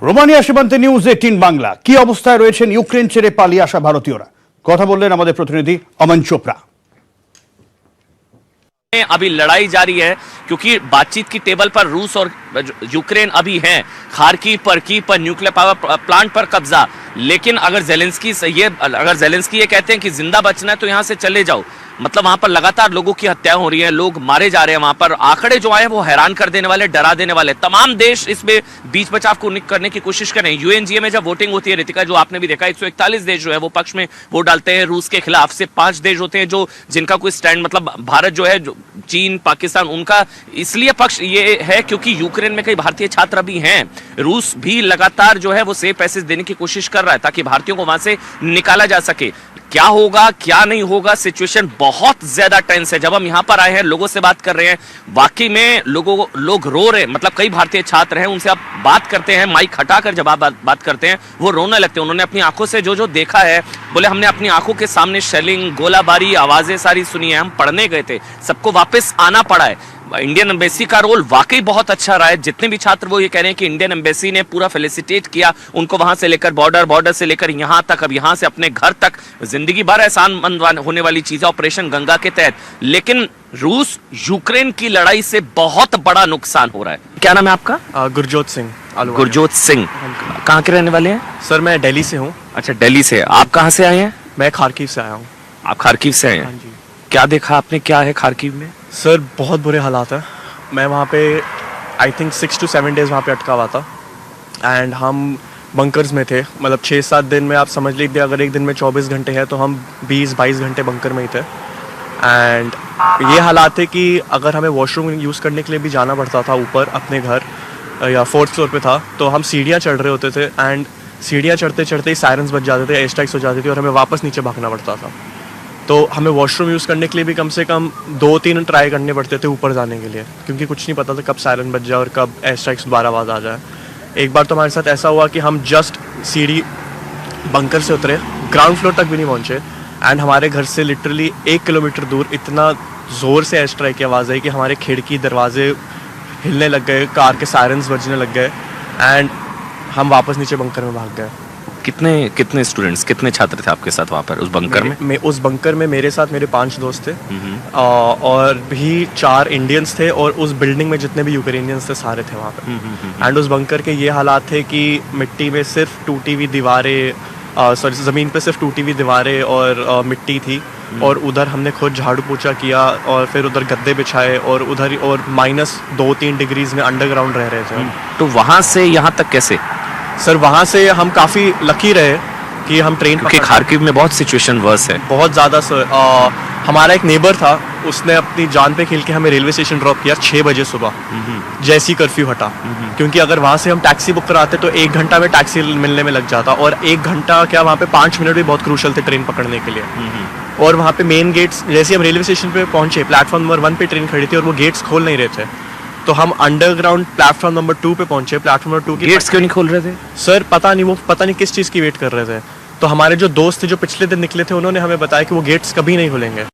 Romania সীমান্তে news 18 Bangla. কি অবস্থায় রয়েছেন ইউক্রেন ছেড়ে পালিয়ে আসা ভারতীয়রা? কথা বললেন আমাদের প্রতিনিধি অমন চোপড়া। अभी लड़ाई जारी है क्योंकि बातचीत की टेबल पर रूस और यूक्रेन अभी हैं। खार्किव पर न्यूक्लियर पावर प्लांट पर कब्जा। लेकिन अगर जेलेंस्की ये कहते हैं कि जिंदा बचना है तो यहां से चले जाओ, मतलब वहां पर लगातार लोगों की हत्या हो रही है, लोग मारे जा रहे हैं। वहां पर आंकड़े जो आए वो हैरान कर देने वाले, डरा देने वाले। तमाम देश इसमें बीच बचाव को करने की कोशिश करें। यूएनजीए में जब वोटिंग होती है रितिका, जो आपने भी देखा, 141 देश जो है वो पक्ष में वोट डालते हैं रूस के खिलाफ। से 5 देश होते हैं जो जिनका कोई स्टैंड, मतलब भारत जो है, चीन, पाकिस्तान, उनका इसलिए पक्ष ये है क्योंकि यूक्रेन में कई भारतीय छात्र भी हैं। रूस भी लगातार जो है वो सेफ पैसेज देने की कोशिश कर रहा है ताकि भारतीयों को वहां से निकाला जा सके। क्या होगा क्या नहीं होगा, सिचुएशन बहुत ज्यादा टेंस है। जब हम यहाँ पर आए हैं, लोगों से बात कर रहे हैं, वाकई में लोग रो रहे हैं। मतलब कई भारतीय छात्र हैं, उनसे आप बात करते हैं, माइक हटाकर जब आप बात करते हैं वो रोने लगते हैं। उन्होंने अपनी आंखों से जो देखा है, बोले हमने अपनी आंखों के सामने शेलिंग, गोलाबारी, आवाजें सारी सुनी है, हम पढ़ने गए थे, सबको वापस आना पड़ा है। इंडियन एम्बेसी का रोल वाकई बहुत अच्छा रहा है। जितने भी छात्र वो ये कह रहे हैं कि इंडियन एम्बेसी ने पूरा फेलिसिटेट किया उनको, वहां से लेकर बॉर्डर से लेकर यहां तक, अब यहां से अपने घर तक, जिंदगी भर आसान होने वाली चीज है ऑपरेशन गंगा के तहत। लेकिन रूस यूक्रेन की लड़ाई से बहुत बड़ा नुकसान हो रहा है। क्या नाम है आपका? गुरजोत सिंह। गुरजोत सिंह, कहाँ के रहने वाले हैं? सर मैं दिल्ली से हूँ। अच्छा, दिल्ली से। आप कहाँ से आए हैं? मैं खार्किव से आया हूँ। आप खार्किव से आए हैं? हाँ जी। क्या देखा आपने, क्या है खार्किव में? सर बहुत बुरे हालात हैं। मैं वहाँ पे आई थिंक 6 to 7 डेज़ वहाँ पे अटका हुआ था एंड हम बंकर्स में थे। मतलब 6-7 दिन में आप समझ लीजिए, अगर एक दिन में 24 घंटे हैं तो हम 20-22 घंटे बंकर में ही थे। एंड ये हालात थे कि अगर हमें वॉशरूम यूज़ करने के लिए भी जाना पड़ता था ऊपर अपने घर, या 4th फ्लोर पे था, तो हम सीढ़ियाँ चढ़ रहे होते थे एंड सीढ़ियाँ चढ़ते चढ़ते ही सायरन्स बज जाते थे, एयर स्ट्राइक्स हो जाती थी और हमें वापस नीचे भागना पड़ता था। तो हमें वॉशरूम यूज़ करने के लिए भी कम से कम 2-3 ट्राई करने पड़ते थे ऊपर जाने के लिए, क्योंकि कुछ नहीं पता था कब सायरन बज जाए और कब एयर स्ट्राइक्स दोबारा आवाज़ आ जाए। एक बार तो हमारे साथ ऐसा हुआ कि हम जस्ट सीढ़ी बंकर से उतरे, ग्राउंड फ्लोर तक भी नहीं पहुँचे एंड हमारे घर से लिटरली 1 किलोमीटर दूर इतना ज़ोर से एयर स्ट्राइक की आवाज़ आई कि हमारे खिड़की दरवाजे हिलने लग गए, कार के सायरन्स बजने लग गए एंड हम वापस नीचे बंकर में भाग गए। कितने स्टूडेंट्स, कितने छात्र थे आपके साथ वहाँ पर उस बंकर में? उस बंकर में मेरे साथ मेरे 5 दोस्त थे और भी 4 इंडियंस थे और उस बिल्डिंग में जितने भी यूक्रेनियंस थे सारे थे वहाँ पे। एंड उस बंकर के ये हालात थे कि मिट्टी में सिर्फ टूटी हुई दीवारें, ज़मीन पे सिर्फ टूटी हुई दीवारें और मिट्टी थी, और उधर हमने खुद झाड़ू पोछा किया और फिर उधर गद्दे बिछाए और उधर और -2-3 डिग्रीज में अंडरग्राउंड रह रहे थे। तो वहाँ से यहाँ तक कैसे? सर वहाँ से हम काफ़ी लकी रहे कि हम ट्रेन, क्योंकि खार्किव में बहुत सिचुएशन वर्स है, बहुत ज़्यादा। सर हमारा एक नेबर था, उसने अपनी जान पे खेल के हमें रेलवे स्टेशन ड्रॉप किया 6 बजे सुबह, जैसी कर्फ्यू हटा। क्योंकि अगर वहाँ से हम टैक्सी बुक कराते तो 1 घंटा में टैक्सी मिलने में लग जाता, और 1 घंटा क्या, वहाँ पे 5 मिनट भी बहुत क्रूशल थे ट्रेन पकड़ने के लिए। और वहाँ पे मेन गेट्स, जैसे हम रेलवे स्टेशन पे पहुँचे, प्लेटफॉर्म नंबर 1 पे ट्रेन खड़ी थी और वो गेट्स खोल नहीं रहे थे, तो हम अंडरग्राउंड प्लेटफॉर्म नंबर 2 पे पहुंचे। प्लेटफॉर्म नंबर 2 की गेट्स क्यों नहीं खोल रहे थे? सर पता नहीं किस चीज़ की वेट कर रहे थे। तो हमारे जो दोस्त थे जो पिछले दिन निकले थे, उन्होंने हमें बताया कि वो गेट्स कभी नहीं खुलेंगे।